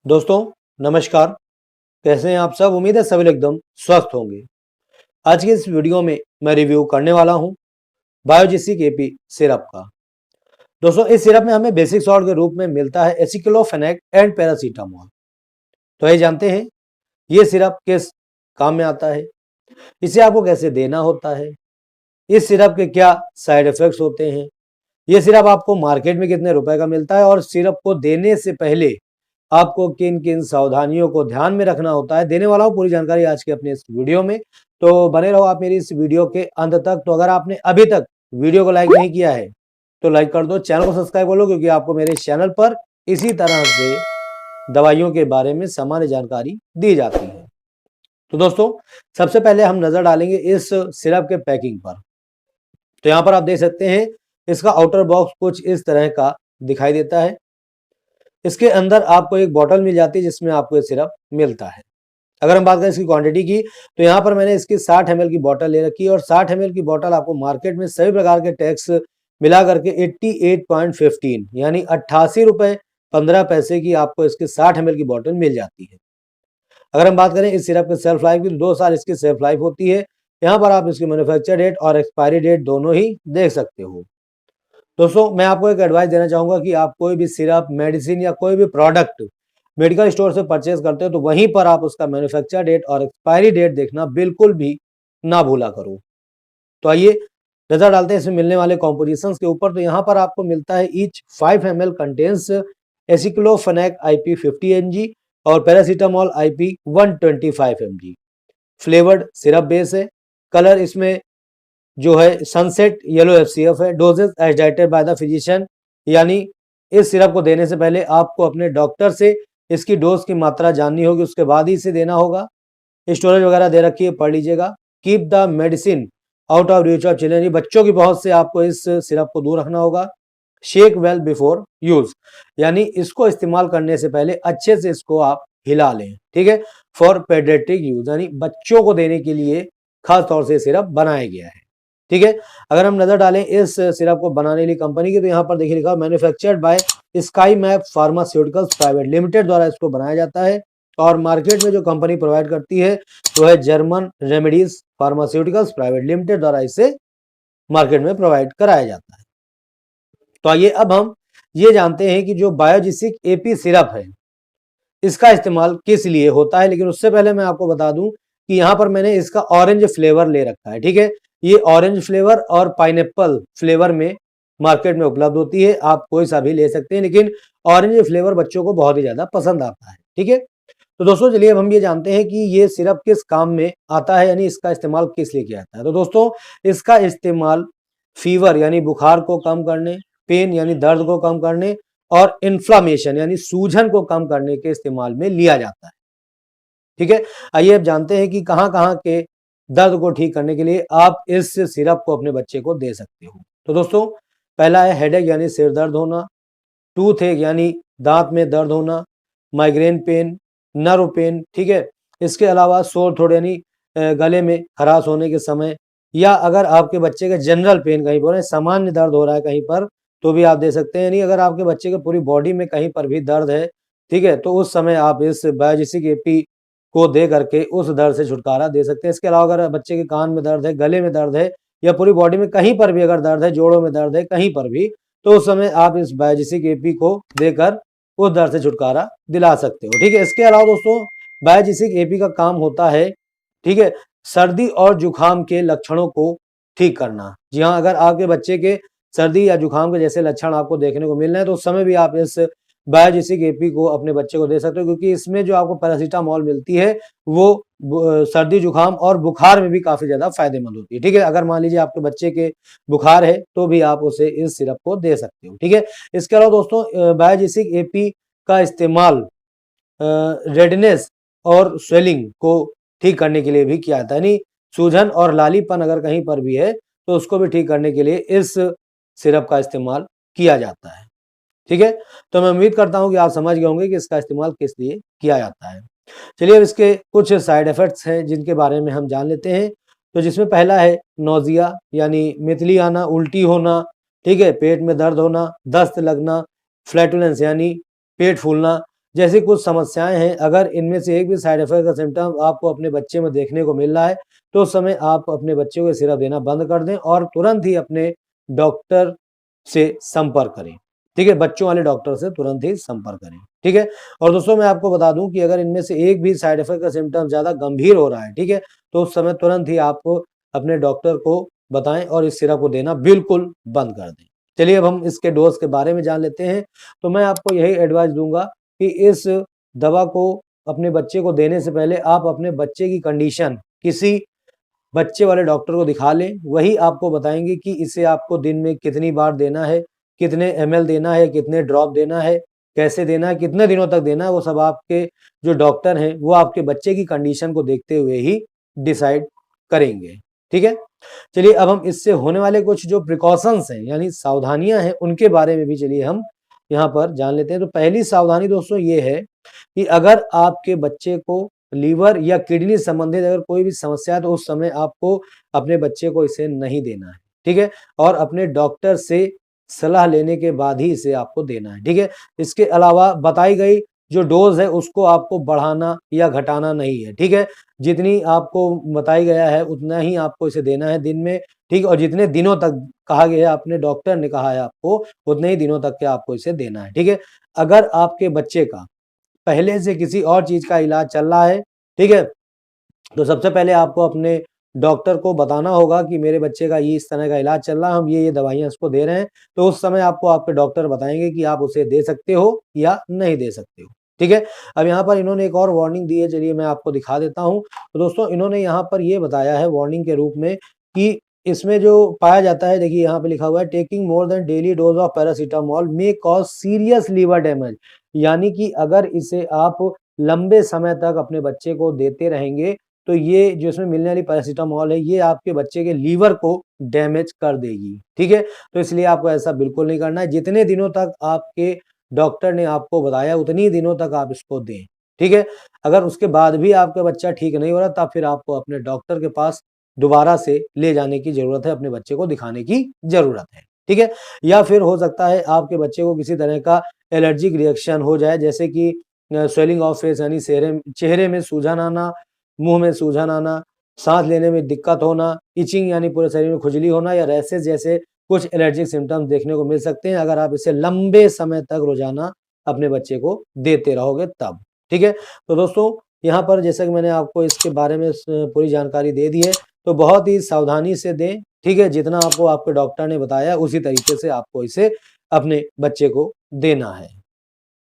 दोस्तों नमस्कार। कैसे हैं आप सब? उम्मीद है सभी लोग एकदम स्वस्थ होंगे। आज की इस वीडियो में मैं रिव्यू करने वाला हूं बायोजेसिक एपी सिरप का। दोस्तों इस सिरप में हमें बेसिक सॉल्ट के रूप में मिलता है एसिक्लोफेनेक एंड पैरासीटामोल। तो ये जानते हैं ये सिरप किस काम में आता है, इसे आपको कैसे देना होता है, इस सिरप के क्या साइड इफेक्ट्स होते हैं, ये सिरप आपको मार्केट में कितने रुपए का मिलता है और सिरप को देने से पहले आपको किन किन सावधानियों को ध्यान में रखना होता है, देने वाला हूँ पूरी जानकारी आज के अपने इस वीडियो में। तो बने रहो आप मेरी इस वीडियो के अंत तक। तो अगर आपने अभी तक वीडियो को लाइक नहीं किया है तो लाइक कर दो, चैनल को सब्सक्राइब कर लो, क्योंकि आपको मेरे चैनल पर इसी तरह से दवाइयों के बारे में सामान्य जानकारी दी जाती है। तो दोस्तों सबसे पहले हम नजर डालेंगे इस सिरप के पैकिंग पर। तो यहाँ पर आप देख सकते हैं इसका आउटर बॉक्स कुछ इस तरह का दिखाई देता है। इसके अंदर आपको एक बोतल मिल जाती है जिसमें आपको ये सिरप मिलता है। अगर हम बात करें इसकी क्वांटिटी की तो यहाँ पर मैंने इसकी 60 ml की बोतल ले रखी है और 60 ml की बोतल आपको मार्केट में सभी प्रकार के टैक्स मिला करके 88.15 यानी 88 रुपए 15 पैसे की आपको इसकी 60 ml की बोतल मिल जाती है। अगर हम बात करें इस सिरप के सेल्फ लाइफ की तो 2 साल इसकी सेल्फ लाइफ होती है। यहाँ पर आप इसकी मैन्युफैक्चर डेट और एक्सपायरी डेट दोनों ही देख सकते हो। दोस्तों मैं आपको एक एडवाइस देना चाहूंगा कि आप कोई भी सिरप, मेडिसिन या कोई भी प्रोडक्ट मेडिकल स्टोर से परचेज करते हो तो वहीं पर आप उसका मैन्युफैक्चर डेट और एक्सपायरी डेट देखना बिल्कुल भी ना भूला करो। तो आइए नजर डालते हैं इसमें मिलने वाले कॉम्पोजिशंस के ऊपर। तो यहाँ पर आपको मिलता है each 5 ml contains aceclofenac IP 50 mg और paracetamol IP 125 mg। Flavoured syrup base है। कलर इसमें जो है सनसेट येलो FCF है। Dosage as directed by the physician, यानी इस सिरप को देने से पहले आपको अपने डॉक्टर से इसकी डोज की मात्रा जाननी होगी, उसके बाद ही इसे देना होगा। स्टोरेज वगैरह दे रखी है, पढ़ लीजिएगा। Keep the medicine out of reach of children, बच्चों की पहुंच से आपको इस सिरप को दूर रखना होगा। शेक वेल बिफोर यूज, यानी इसको इस्तेमाल करने से पहले अच्छे से इसको आप हिला लें, ठीक है। फॉर पेडियाट्रिक यूज, यानी बच्चों को देने के लिए खास तौर से सिरप बनाया गया है, ठीक है। अगर हम नजर डालें इस सिरप को बनाने वाली कंपनी की तो यहाँ पर देखिए लिखा manufactured by sky map pharmaceuticals private limited द्वारा इसको बनाया जाता है। और मार्केट में जो कंपनी प्रोवाइड करती है वो है German remedies pharmaceuticals private limited द्वारा इसे मार्केट में प्रोवाइड कराया जाता है। तो आइए अब हम ये जानते हैं कि जो बायोजेसिक एपी सिरप है इसका इस्तेमाल किस लिए होता है। लेकिन उससे पहले मैं आपको बता दूं कि यहाँ पर मैंने इसका ऑरेंज फ्लेवर ले रखा है, ठीक है। ये ऑरेंज फ्लेवर और पाइनएप्पल फ्लेवर में मार्केट में उपलब्ध होती है, आप कोई सा भी ले सकते हैं, लेकिन ऑरेंज फ्लेवर बच्चों को बहुत ही ज्यादा पसंद आता है, ठीक है। तो दोस्तों चलिए अब हम ये जानते हैं कि ये सिरप किस काम में आता है, यानी इसका इस्तेमाल किस लिए किया जाता है। तो दोस्तों इसका इस्तेमाल फीवर यानी बुखार को कम करने, पेन यानी दर्द को कम करने और इन्फ्लामेशन यानी सूजन को कम करने के इस्तेमाल में लिया जाता है, ठीक है। आइए अब जानते हैं कि कहाँ कहाँ के दर्द को ठीक करने के लिए आप इस सिरप को अपने बच्चे को दे सकते हो। तो दोस्तों पहला है हेडेक यानी सिर दर्द होना, टूथ एक यानी दांत में दर्द होना, माइग्रेन पेन, नर्व पेन, ठीक है। इसके अलावा सोर थ्रोट यानी गले में खराश होने के समय, या अगर आपके बच्चे का जनरल पेन कहीं पर सामान्य दर्द हो रहा है कहीं पर तो भी आप दे सकते हैं। यानी अगर आपके बच्चे के पूरी बॉडी में कहीं पर भी दर्द है, ठीक है, तो उस समय आप इस बायोजेसिक एपी को दे करके उस दर्द से छुटकारा दे सकते हैं। इसके अलावा अगर बच्चे के कान में दर्द है, गले में दर्द है या पूरी बॉडी में कहीं पर भी अगर दर्द है, जोड़ों में दर्द है कहीं पर भी, तो उस समय आप इस बायोजेसिक एपी को देकर उस दर्द से छुटकारा दिला सकते हो, ठीक है। इसके अलावा दोस्तों बायोजेसिक एपी का काम होता है, ठीक है, सर्दी और जुकाम के लक्षणों को ठीक करना। जी हाँ, अगर आपके बच्चे के सर्दी या जुकाम के जैसे लक्षण आपको देखने को मिल रहे हैं तो उस समय भी आप इस बायोजेसिक एपी को अपने बच्चे को दे सकते हो, क्योंकि इसमें जो आपको पैरासीटामोल मिलती है वो सर्दी जुकाम और बुखार में भी काफी ज्यादा फायदेमंद होती है, ठीक है। अगर मान लीजिए आपके बच्चे के बुखार है तो भी आप उसे इस सिरप को दे सकते हो, ठीक है। इसके अलावा दोस्तों बायोजेसिक एपी का इस्तेमाल रेडनेस और स्वेलिंग को ठीक करने के लिए भी किया जाता है, यानी सूजन और लालीपन अगर कहीं पर भी है तो उसको भी ठीक करने के लिए इस सिरप का इस्तेमाल किया जाता है, ठीक है। तो मैं उम्मीद करता हूं कि आप समझ गए होंगे कि इसका इस्तेमाल किस लिए किया जाता है। चलिए अब इसके कुछ साइड इफेक्ट्स हैं जिनके बारे में हम जान लेते हैं। तो जिसमें पहला है नोजिया यानी मितली आना, उल्टी होना, ठीक है, पेट में दर्द होना, दस्त लगना, फ्लैटुलेंस यानी पेट फूलना, जैसी कुछ समस्याएं हैं, अगर इनमें से एक भी साइड इफेक्ट का सिम्टम आपको अपने बच्चे में देखने को मिल रहा है तो उस समय आप अपने बच्चे को सिरप देना बंद कर दें और तुरंत ही अपने डॉक्टर से संपर्क करें। ठीक है, बच्चों वाले डॉक्टर से तुरंत ही संपर्क करें। ठीक है, और दोस्तों मैं आपको बता दूं कि अगर इनमें से एक भी साइड इफेक्ट का सिम्टम ज्यादा गंभीर हो रहा है, ठीक है, तो उस समय तुरंत ही आप अपने डॉक्टर को बताएं और इस सिरप को देना बिल्कुल बंद कर दें। चलिए अब हम इसके डोज के बारे में जान लेते हैं। तो मैं आपको यही एडवाइस दूंगा कि इस दवा को अपने बच्चे को देने से पहले आप अपने बच्चे की कंडीशन किसी बच्चे वाले डॉक्टर को दिखा लें, वही आपको बताएंगे कि इसे आपको दिन में कितनी बार देना है, कितने ml देना है, कितने ड्रॉप देना है, कैसे देना है, कितने दिनों तक देना है, वो सब आपके जो डॉक्टर हैं वो आपके बच्चे की कंडीशन को देखते हुए ही डिसाइड करेंगे। ठीक है, चलिए अब हम इससे होने वाले कुछ जो प्रिकॉशंस हैं यानी सावधानियां हैं उनके बारे में भी चलिए हम यहाँ पर जान लेते हैं। तो पहली सावधानी दोस्तों ये है कि अगर आपके बच्चे को लीवर या किडनी संबंधित अगर कोई भी समस्या है तो उस समय आपको अपने बच्चे को इसे नहीं देना है। ठीक है, और अपने डॉक्टर से सलाह लेने के बाद ही इसे आपको देना है। ठीक है, इसके अलावा बताई गई जो डोज है उसको आपको बढ़ाना या घटाना नहीं है। ठीक है, जितनी आपको बताई गया है उतना ही आपको इसे देना है दिन में। ठीक, और जितने दिनों तक कहा गया है, अपने डॉक्टर ने कहा है आपको, उतने ही दिनों तक के आपको इसे देना है। ठीक है, अगर आपके बच्चे का पहले से किसी और चीज का इलाज चल रहा है, ठीक है, तो सबसे पहले आपको अपने डॉक्टर को बताना होगा कि मेरे बच्चे का ये इस तरह का इलाज चल रहा है, हम ये दवाइयाँ इसको दे रहे हैं। तो उस समय आपको आपके डॉक्टर बताएंगे कि आप उसे दे सकते हो या नहीं दे सकते हो। ठीक है, अब यहाँ पर इन्होंने एक और वार्निंग दी है, चलिए मैं आपको दिखा देता हूँ। तो दोस्तों इन्होंने यहाँ पर ये बताया है वार्निंग के रूप में कि इसमें जो पाया जाता है, देखिए यहाँ पे लिखा हुआ है taking more than daily dose of paracetamol may cause serious liver damage. यानी कि अगर इसे आप लंबे समय तक अपने बच्चे को देते रहेंगे तो ये जो इसमें मिलने वाली पैरासीटामोल है ये आपके बच्चे के लीवर को डैमेज कर देगी। ठीक है, तो इसलिए आपको ऐसा बिल्कुल नहीं करना है। जितने दिनों तक आपके डॉक्टर ने आपको बताया उतनी दिनों तक आप इसको दें। ठीक है, अगर उसके बाद भी आपका बच्चा ठीक नहीं हो रहा तब फिर आपको अपने डॉक्टर के पास दोबारा से ले जाने की जरूरत है, अपने बच्चे को दिखाने की जरूरत है। ठीक है, या फिर हो सकता है आपके बच्चे को किसी तरह का एलर्जिक रिएक्शन हो जाए, जैसे कि स्वेलिंग ऑफ फेस यानी चेहरे में सूजन आना, मुंह में सूजन आना, सांस लेने में दिक्कत होना, इचिंग यानी पूरे शरीर में खुजली होना या रैशेज जैसे कुछ एलर्जिक सिम्टम्स देखने को मिल सकते हैं अगर आप इसे लंबे समय तक रोजाना अपने बच्चे को देते रहोगे तब। ठीक है, तो दोस्तों यहाँ पर जैसा कि मैंने आपको इसके बारे में पूरी जानकारी दे दी है, तो बहुत ही सावधानी से दें। ठीक है, जितना आपको आपके डॉक्टर ने बताया उसी तरीके से आपको इसे अपने बच्चे को देना है।